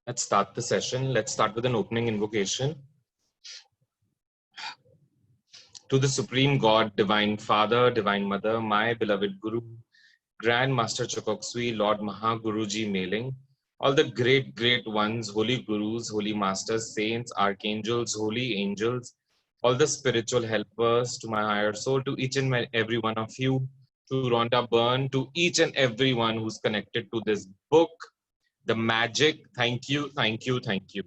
Let's start the session. Let's start with an opening invocation. To the Supreme God, Divine Father, Divine Mother, my beloved Guru, Grand Master Chakoksui, Lord Mahaguruji Mailing, all the great ones, holy Gurus, holy Masters, saints, archangels, holy angels, all the spiritual helpers, to my higher soul, to each and every one of you, to Rhonda Byrne, to each and every one who's connected to this book, The Magic. Thank you, thank you, thank you.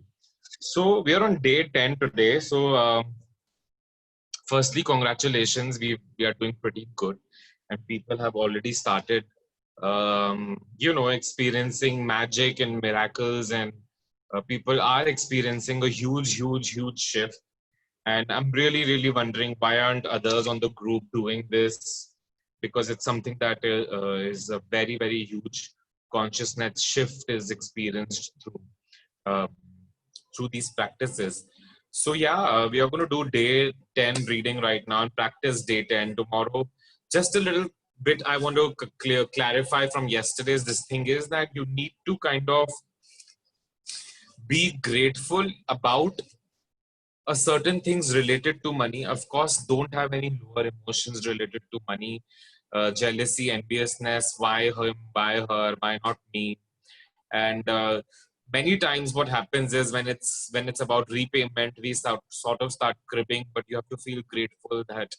So we are on day 10 today. So firstly, congratulations. We are doing pretty good, and people have already started, experiencing magic and miracles, and people are experiencing a huge shift. And I'm really wondering why aren't others on the group doing this? Because it's something that is a very huge consciousness shift is experienced uh, through these practices. So yeah, we are going to do day 10 reading right now and practice day 10 tomorrow. Just a little bit I want to clarify from yesterday's this thing is that you need to kind of be grateful about a certain things related to money. Of course, don't have any lower emotions related to money, jealousy, enviousness, why him, why her, why not me. And many times what happens is when it's about repayment, we sort of start cribbing, but you have to feel grateful that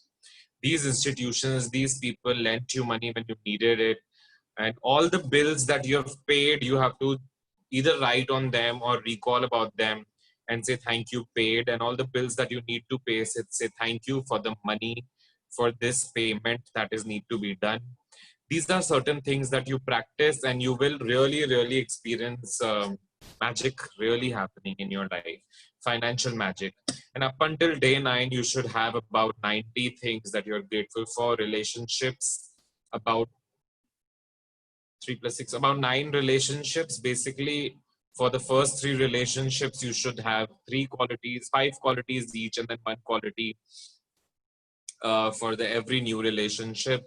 these institutions, these people lent you money when you needed it, and all the bills that you have paid, you have to either write on them or recall about them and say thank you paid, and all the bills that you need to pay, say thank you for the money for this payment that is need to be done. These are certain things that you practice and you will really experience magic really happening in your life, financial magic. And up until day 9 you should have about 90 things that you're grateful for. Relationships, about 3 plus 6, about 9 relationships. Basically, for the first 3 relationships you should have 3 qualities, 5 qualities each, and then 1 quality for the every new relationship.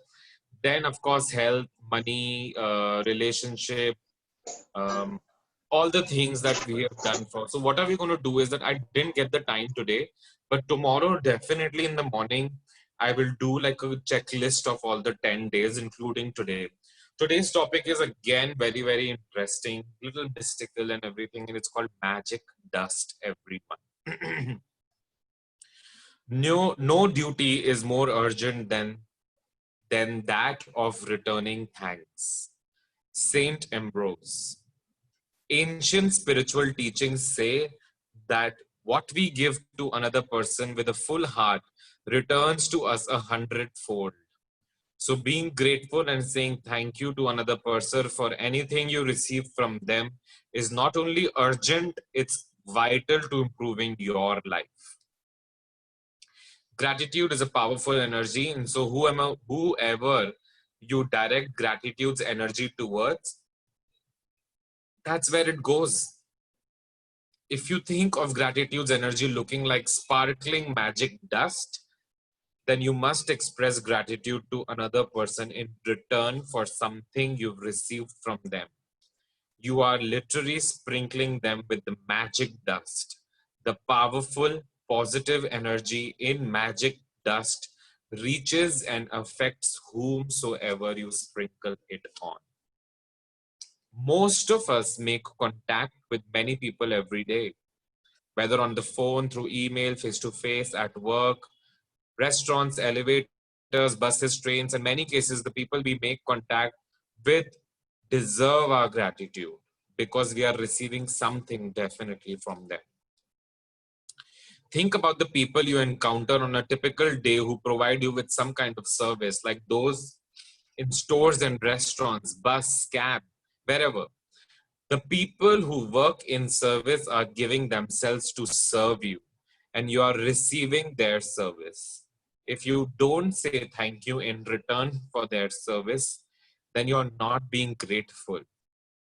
Then of course health, money, relationship, um, all the things that we have done for. So what are we going to do is that I didn't get the time today, but tomorrow definitely in the morning I will do like a checklist of all the 10 days including today. Today's topic is again very interesting, little mystical and everything, and it's called magic dust, everyone. No duty is more urgent than that of returning thanks. Saint Ambrose. Ancient spiritual teachings say that what we give to another person with a full heart returns to us 100-fold. So being grateful and saying thank you to another person for anything you receive from them is not only urgent, it's vital to improving your life. Gratitude is a powerful energy, and so whoever you direct gratitude's energy towards, that's where it goes. If you think of gratitude's energy looking like sparkling magic dust, then you must express gratitude to another person in return for something you've received from them. You are literally sprinkling them with the magic dust. The powerful, positive energy in magic dust reaches and affects whomsoever you sprinkle it on. Most of us make contact with many people every day, whether on the phone, through email, face-to-face, at work, restaurants, elevators, buses, trains. In many cases, the people we make contact with deserve our gratitude because we are receiving something definitely from them. Think about the people you encounter on a typical day who provide you with some kind of service, like those in stores and restaurants, bus, cab, wherever. The people who work in service are giving themselves to serve you, and you are receiving their service. If you don't say thank you in return for their service, then you're not being grateful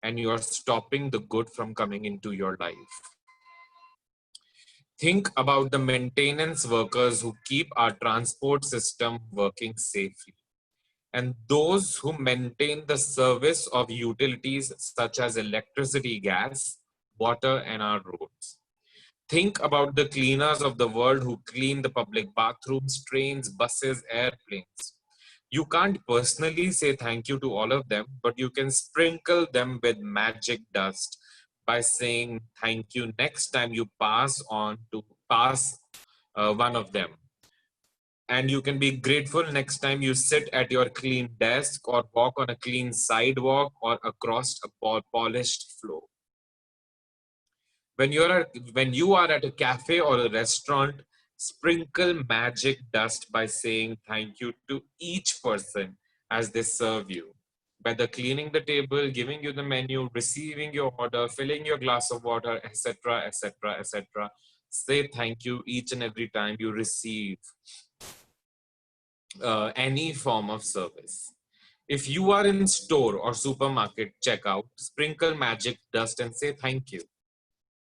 and you're stopping the good from coming into your life. Think about the maintenance workers who keep our transport system working safely, and those who maintain the service of utilities such as electricity, gas, water, and our roads. Think about the cleaners of the world who clean the public bathrooms, trains, buses, airplanes. You can't personally say thank you to all of them, but you can sprinkle them with magic dust by saying thank you next time you pass one of them. And you can be grateful next time you sit at your clean desk or walk on a clean sidewalk or across a polished floor. When you are at a cafe or a restaurant, sprinkle magic dust by saying thank you to each person as they serve you. Whether cleaning the table, giving you the menu, receiving your order, filling your glass of water, etc., etc., etc. Say thank you each and every time you receive any form of service. If you are in store or supermarket checkout, sprinkle magic dust and say thank you.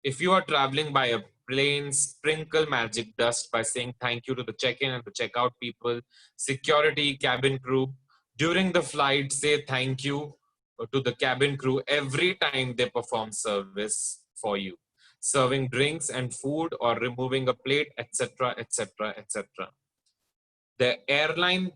If you are traveling by a plane, sprinkle magic dust by saying thank you to the check-in and the checkout people, security, cabin crew. During the flight, say thank you to the cabin crew every time they perform service for you, serving drinks and food or removing a plate, etc., etc., etc. The airline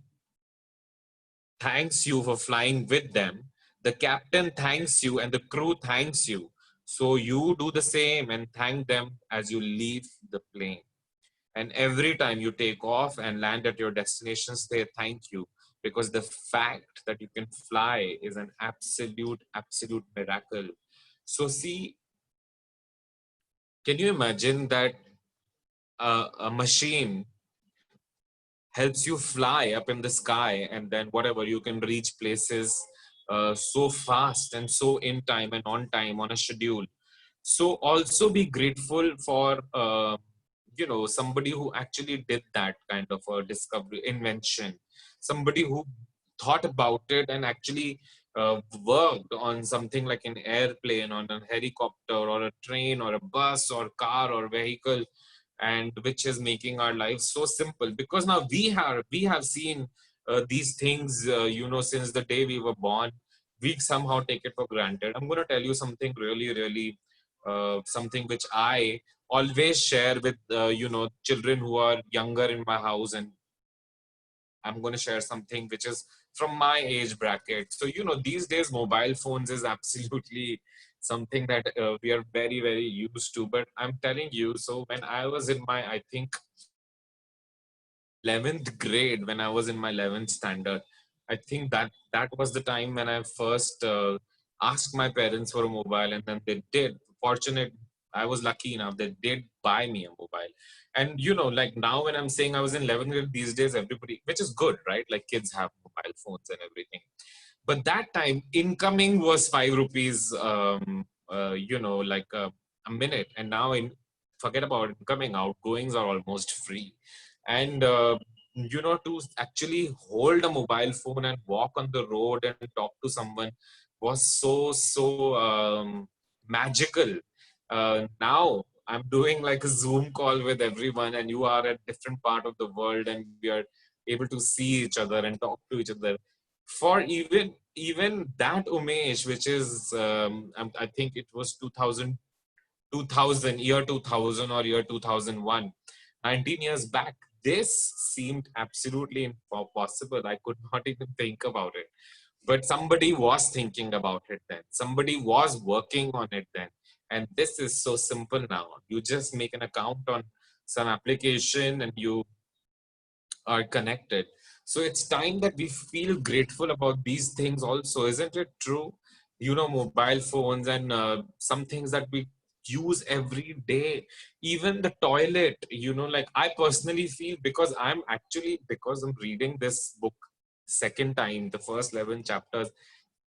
thanks you for flying with them. The captain thanks you and the crew thanks you. So you do the same and thank them as you leave the plane. And every time you take off and land at your destination, say thank you, because the fact that you can fly is an absolute, absolute miracle. So see, can you imagine that a machine helps you fly up in the sky, and then whatever, you can reach places so fast and so in time and on time on a schedule. So also be grateful for somebody who actually did that kind of a discovery, invention, somebody who thought about it and actually worked on something like an airplane, on a helicopter or a train or a bus or car or vehicle, and which is making our lives so simple, because now we have seen these things since the day we were born. We somehow take it for granted. I'm going to tell you something really, really something which I always share with children who are younger in my house, and I'm going to share something which is from my age bracket. So, these days mobile phones is absolutely something that we are very, very used to. But I'm telling you, so when I was in my, I think, 11th grade, when I was in my 11th standard, I think that was the time when I first asked my parents for a mobile, and then they did. Fortunate, I was lucky enough, they did buy me a mobile. And like now when I'm saying I was in 11th grade, these days everybody, which is good, right? Like kids have mobile phones and everything. But that time, incoming was 5 rupees, a minute. And now, forget about incoming, outgoings are almost free. And to actually hold a mobile phone and walk on the road and talk to someone was so magical. Now I'm doing like a Zoom call with everyone, and you are at different part of the world, and we are able to see each other and talk to each other. For even that Umesh, which is I think it was 2000, year 2000 or year 2001, 19 years back, this seemed absolutely impossible. I could not even think about it. But somebody was thinking about it then. Somebody was working on it then. And this is so simple now. You just make an account on some application and you are connected. So it's time that we feel grateful about these things also. Isn't it true? Mobile phones and some things that we use every day, even the toilet, like I personally feel, because I'm reading this book second time, the first 11 chapters,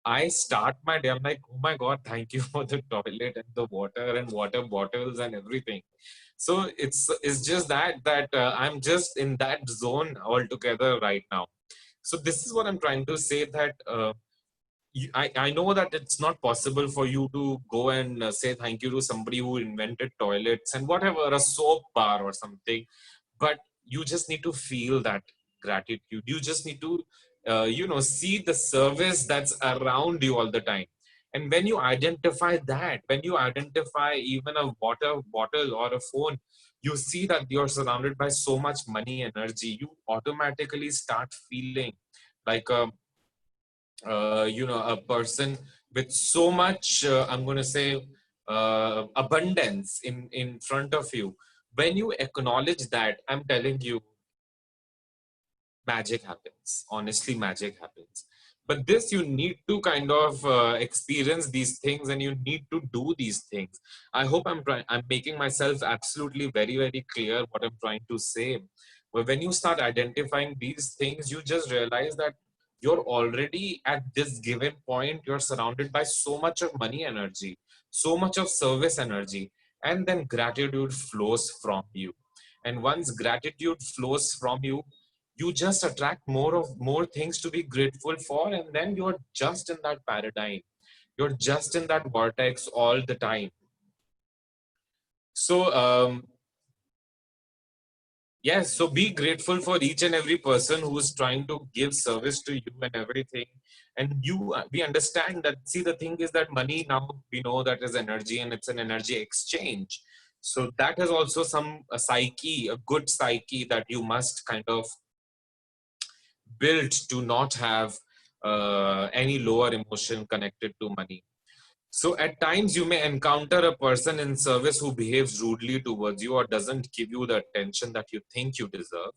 I start my day, I'm like, oh my God, thank you for the toilet and the water and water bottles and everything. So it's just that I'm just in that zone altogether right now. So this is what I'm trying to say, that I know that it's not possible for you to go and say thank you to somebody who invented toilets and whatever, a soap bar or something, but you just need to feel that gratitude. You just need to see the service that's around you all the time. And when you identify that, when you identify even a water bottle or a phone, you see that you're surrounded by so much money energy, you automatically start feeling like a person with so much, I'm going to say, abundance in front of you. When you acknowledge that, I'm telling you, magic happens. Honestly, magic happens. But this, you need to kind of experience these things, and you need to do these things. I hope I'm making myself absolutely very, very clear what I'm trying to say. But when you start identifying these things, you just realize that you're already at this given point, you're surrounded by so much of money energy, so much of service energy, and then gratitude flows from you. And once gratitude flows from you, you just attract more things to be grateful for, and then you're just in that paradigm, you're just in that vortex all the time. So yes, so be grateful for each and every person who is trying to give service to you and everything. And we understand that, see, the thing is that money, now we know that is energy, and it's an energy exchange. So that is also a psyche, a good psyche, that you must kind of built to not have any lower emotion connected to money. So at times you may encounter a person in service who behaves rudely towards you or doesn't give you the attention that you think you deserve.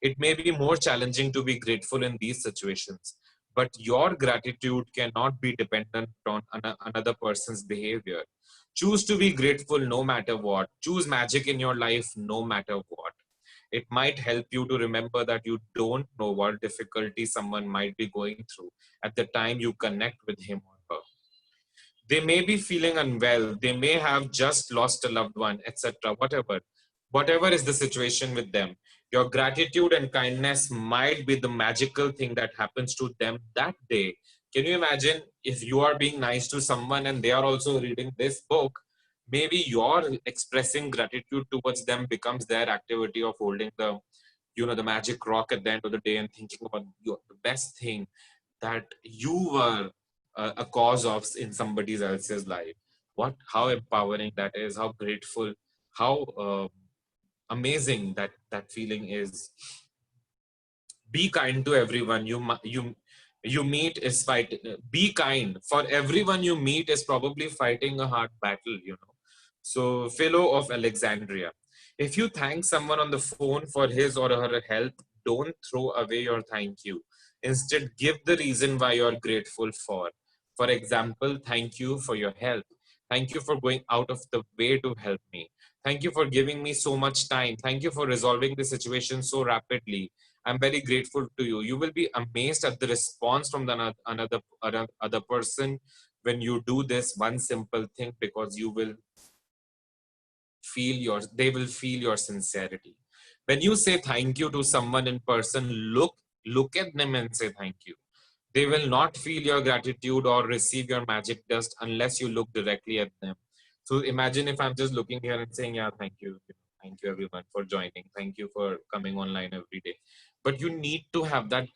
It may be more challenging to be grateful in these situations, but your gratitude cannot be dependent on another person's behavior. Choose to be grateful no matter what. Choose magic in your life no matter what. It might help you to remember that you don't know what difficulty someone might be going through at the time you connect with him or her. They may be feeling unwell, they may have just lost a loved one, etc. Whatever is the situation with them, your gratitude and kindness might be the magical thing that happens to them that day. Can you imagine if you are being nice to someone and they are also reading this book? Maybe your expressing gratitude towards them becomes their activity of holding the magic rock at the end of the day and thinking about the best thing that you were a cause of in somebody else's life. How empowering that is, how grateful, how amazing that feeling is. Be kind to everyone you meet is fight. Be kind, for everyone you meet is probably fighting a hard battle, So Philo of Alexandria, if you thank someone on the phone for his or her help, don't throw away your thank you. Instead, give the reason why you're grateful for example, thank you for your help. Thank you for going out of the way to help me. Thank you for giving me so much time. Thank you for resolving the situation so rapidly. I'm very grateful to you. You will be amazed at the response from the other person when you do this one simple thing, because they will feel your sincerity. When you say thank you to someone in person, look at them and say thank you. They will not feel your gratitude or receive your magic dust unless you look directly at them. So imagine if I'm just looking here and saying, yeah, thank you everyone for joining. Thank you for coming online every day. But you need to have that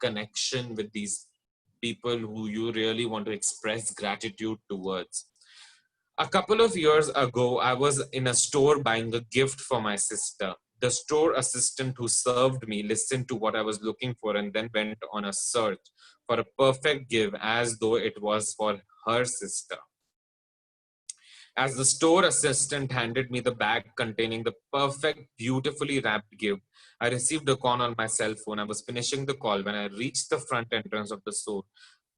connection with these people who you really want to express gratitude towards. A couple of years ago, I was in a store buying a gift for my sister. The store assistant who served me listened to what I was looking for and then went on a search for a perfect gift as though it was for her sister. As the store assistant handed me the bag containing the perfect, beautifully wrapped gift, I received a call on my cell phone. I was finishing the call when I reached the front entrance of the store,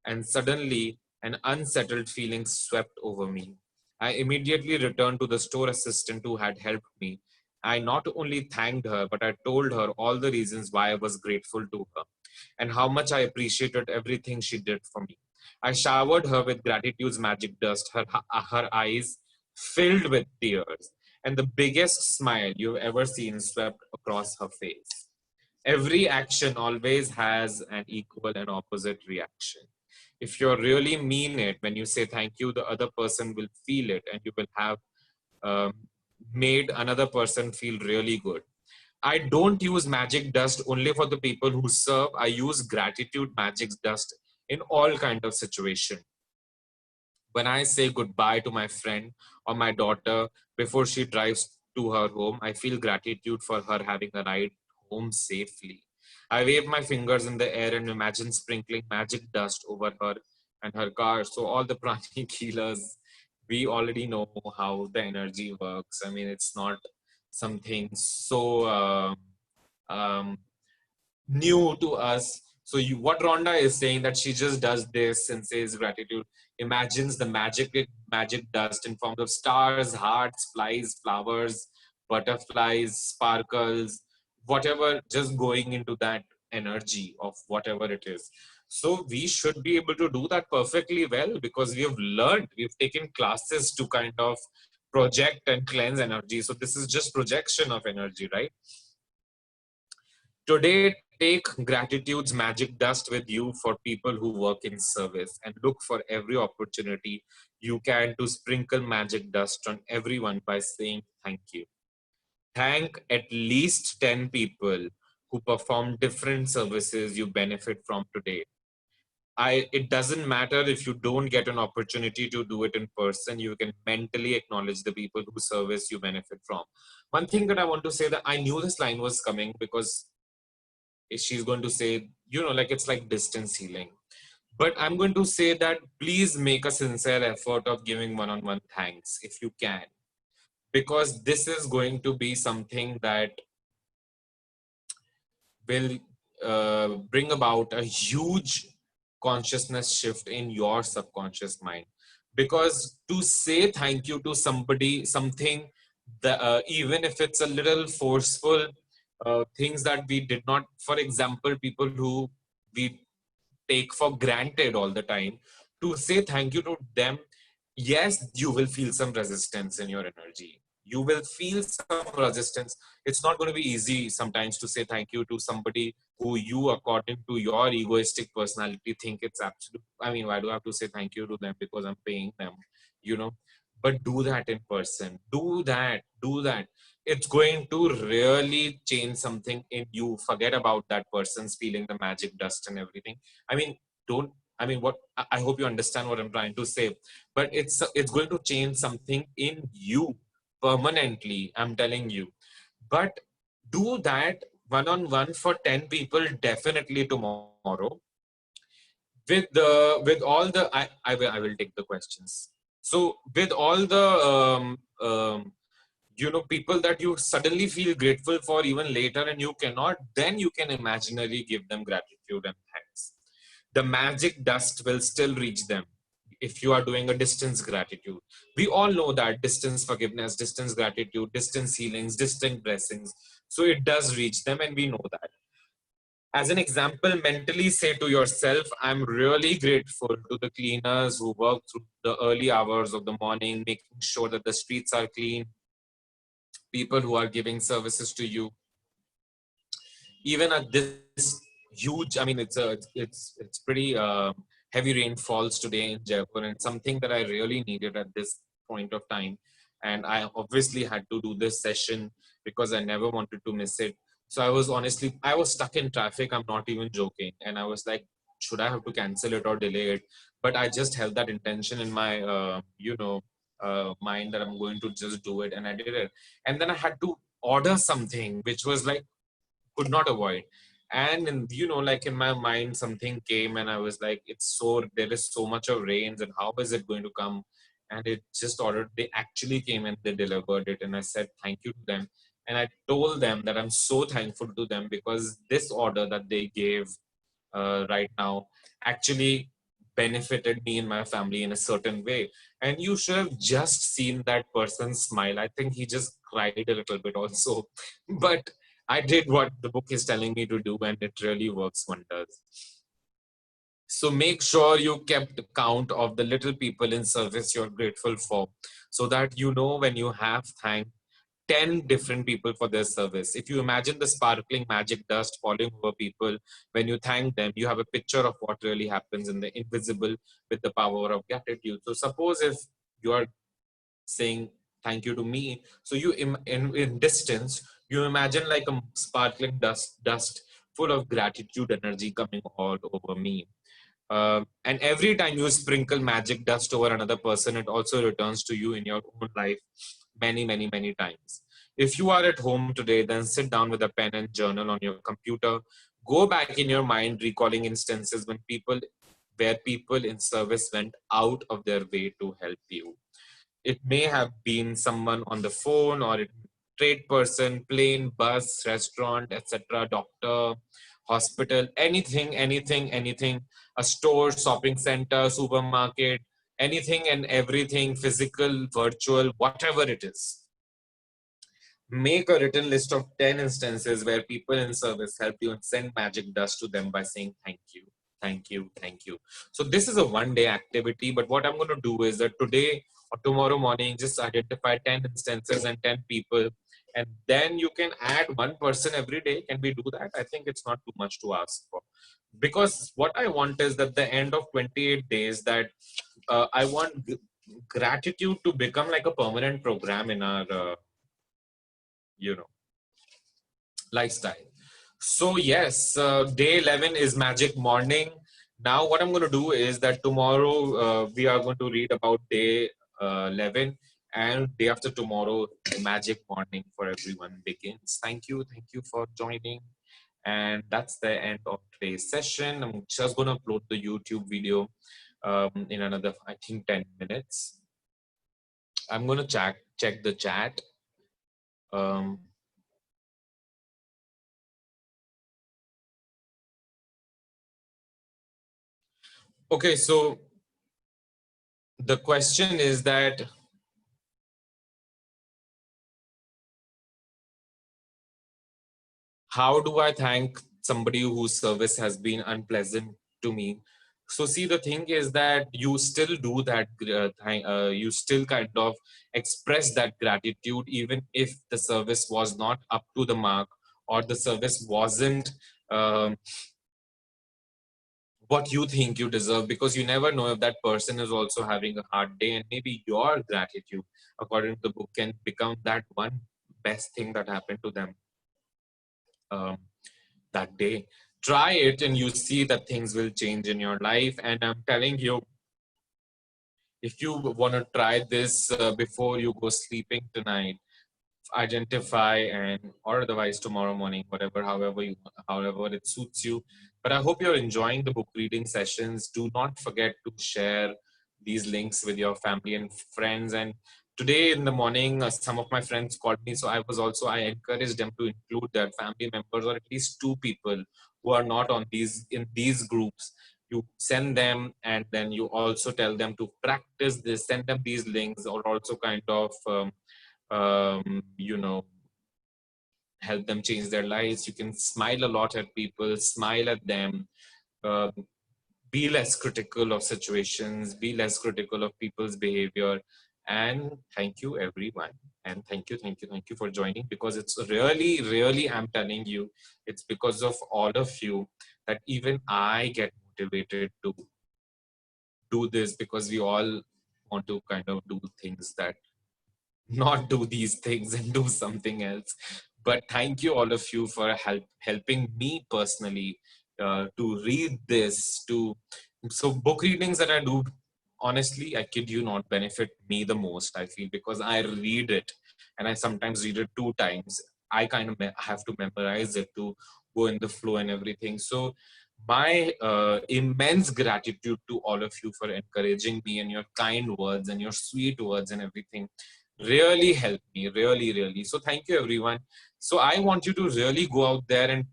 and suddenly an unsettled feeling swept over me. I immediately returned to the store assistant who had helped me. I not only thanked her, but I told her all the reasons why I was grateful to her and how much I appreciated everything she did for me. I showered her with gratitude's magic dust, her eyes filled with tears, and the biggest smile you've ever seen swept across her face. Every action always has an equal and opposite reaction. If you really mean it, when you say thank you, the other person will feel it, and you will have um, made another person feel really good. I don't use magic dust only for the people who serve. I use gratitude magic dust in all kind of situation. When I say goodbye to my friend or my daughter before she drives to her home, I feel gratitude for her having arrived home safely. I wave my fingers in the air and imagine sprinkling magic dust over her and her car. So all the pranic healers, we already know how the energy works. I mean, it's not something so um, new to us. So what Rhonda is saying, that she just does this and says gratitude, imagines the magic dust in forms of stars, hearts, flies, flowers, butterflies, sparkles, whatever, just going into that energy of whatever it is. So we should be able to do that perfectly well, because we have learned, we've taken classes to kind of project and cleanse energy. So this is just projection of energy, right? Today, take gratitude's magic dust with you for people who work in service, and look for every opportunity you can to sprinkle magic dust on everyone by saying thank you. Thank at least 10 people who perform different services you benefit from today. It doesn't matter if you don't get an opportunity to do it in person, you can mentally acknowledge the people whose service you benefit from. One thing that I want to say, that I knew this line was coming, because she's going to say, like it's like distance healing. But I'm going to say that please make a sincere effort of giving one-on-one thanks if you can, because this is going to be something that will bring about a huge consciousness shift in your subconscious mind. Because to say thank you to somebody, something that even if it's a little forceful, things that we did not, for example, people who we take for granted all the time, to say thank you to them, yes, you will feel some resistance in your energy. You will feel some resistance. It's not going to be easy sometimes to say thank you to somebody who you, according to your egoistic personality, think it's absolute. I mean, why do I have to say thank you to them? Because I'm paying them, you know. But do that in person. Do that. Do that. It's going to really change something in you. Forget about that person's feeling the magic dust and everything. I mean, don't. I mean, what I hope you understand what I'm trying to say. But it's going to change something in you permanently. I'm telling you. But do that one on one for 10 people definitely tomorrow, with all the I will take the questions. So with all the people that you suddenly feel grateful for even later and you cannot, then you can imaginarily give them gratitude and thanks. The magic dust will still reach them if you are doing a distance gratitude. We all know that distance forgiveness, distance gratitude, distance healings, distant blessings. So it does reach them, and we know that. As an example, mentally say to yourself, I'm really grateful to the cleaners who work through the early hours of the morning, making sure that the streets are clean, people who are giving services to you. Even at this huge, I mean, it's pretty heavy rainfalls today in Jaipur, and something that I really needed at this point of time. And I obviously had to do this session because I never wanted to miss it. So I was stuck in traffic. I'm not even joking. And I was like, should I have to cancel it or delay it? But I just held that intention in my, mind that I'm going to just do it. And I did it. And then I had to order something, which was like, could not avoid. And like in my mind, something came, and I was like, there is so much of rains, and how is it going to come? And it just ordered. They actually came and they delivered it, and I said thank you to them. And I told them that I'm so thankful to them, because this order that they gave right now actually benefited me and my family in a certain way. And you should have just seen that person smile. I think he just cried a little bit also. But I did what the book is telling me to do, and it really works wonders. So make sure you kept count of the little people in service you're grateful for, so that when you have thanked 10 different people for their service. If you imagine the sparkling magic dust falling over people when you thank them, you have a picture of what really happens in the invisible with the power of gratitude. So suppose if you are saying thank you to me, so in distance, you imagine like a sparkling dust full of gratitude energy coming all over me. And every time you sprinkle magic dust over another person, it also returns to you in your own life many, many, many times. If you are at home today, then sit down with a pen and journal on your computer. Go back in your mind, recalling instances where people in service went out of their way to help you. It may have been someone on the phone, or a trade person, plane, bus, restaurant, etc., doctor, hospital, anything, anything, anything, a store, shopping center, supermarket, anything and everything, physical, virtual, whatever it is. Make a written list of 10 instances where people in service help you and send magic dust to them by saying thank you, thank you, thank you. So this is a one-day activity, but what I'm going to do is that today or tomorrow morning, just identify 10 instances and 10 people, and then you can add one person every day. Can we do that? I think it's not too much to ask for. Because what I want is that the end of 28 days that I want gratitude to become like a permanent program in our you know lifestyle. So yes, day 11 is magic morning. Now what I'm going to do is that tomorrow we are going to read about day 11, and day after tomorrow the magic morning for everyone begins. Thank you for joining, and that's the end of today's session. I'm just going to upload the YouTube video in another, I think, 10 minutes. I'm going to check the chat. Okay, so the question is that how do I thank somebody whose service has been unpleasant to me? So see, the thing is that you still do that, you still kind of express that gratitude, even if the service was not up to the mark, or the service wasn't um, what you think you deserve, because you never know if that person is also having a hard day, and maybe your gratitude, according to the book, can become that one best thing that happened to them um, that day. Try it and you see that things will change in your life. And I'm telling you, if you want to try this before you go sleeping tonight, identify, and or otherwise tomorrow morning, whatever, however it suits you. But I hope you're enjoying the book reading sessions. Do not forget to share these links with your family and friends. And today in the morning, some of my friends called me, so I encouraged them to include their family members, or at least two people who are not on these groups. You send them, and then you also tell them to practice this, send them these links, or also kind of you know, help them change their lives. You can smile a lot at people, smile at them, uh, be less critical of situations, be less critical of people's behavior. And thank you, everyone. And thank you for joining, because it's really, really, I'm telling you, it's because of all of you that even I get motivated to do this, because we all want to kind of do things that not do these things and do something else. But thank you, all of you, for helping me personally to read this. So book readings that I do, honestly, I kid you not, benefit me the most, I feel, because I read it, and I sometimes read it 2 times. I kind of have to memorize it to go in the flow and everything. So my immense gratitude to all of you for encouraging me, and your kind words and your sweet words and everything really helped me, really, really. So thank you, everyone. So I want you to really go out there and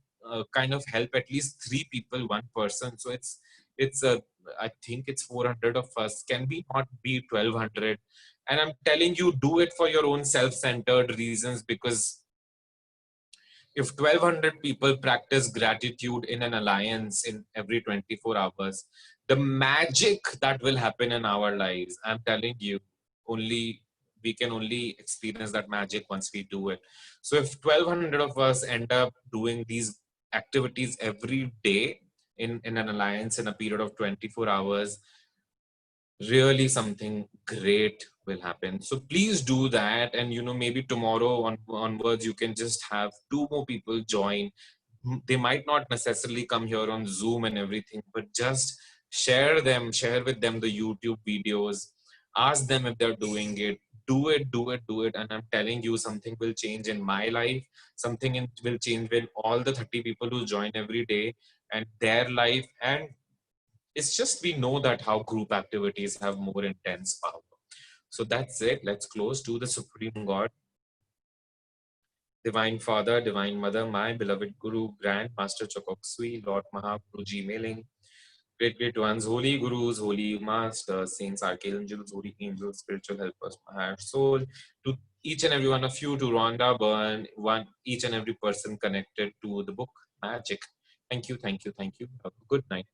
kind of help at least 3 people, one person. So it's I think it's 400 of us, can be not be 1200. And I'm telling you, do it for your own self-centered reasons, because if 1200 people practice gratitude in an alliance in every 24 hours, the magic that will happen in our lives, I'm telling you, only we can only experience that magic once we do it. So if 1200 of us end up doing these activities every day in an alliance in a period of 24 hours, really something great will happen. So please do that. And maybe tomorrow onwards, you can just have 2 more people join. They might not necessarily come here on Zoom and everything, but just share with them the YouTube videos, ask them if they're doing it, do it. And I'm telling you, something will change in my life, will change with all the 30 people who join every day and their life. And it's just, we know that how group activities have more intense power. So that's it. Let's close to the Supreme God, Divine Father, Divine Mother, my beloved Guru, Grand Master Chokoksui, Lord Mahaguruji Mailing, great great ones, holy gurus, holy masters, saints, archangels, holy angels, spiritual helpers, my heart, soul, to each and every one of you, to Rhonda Byrne, each and every person connected to the book Magic. Thank you, thank you, thank you. Have a good night.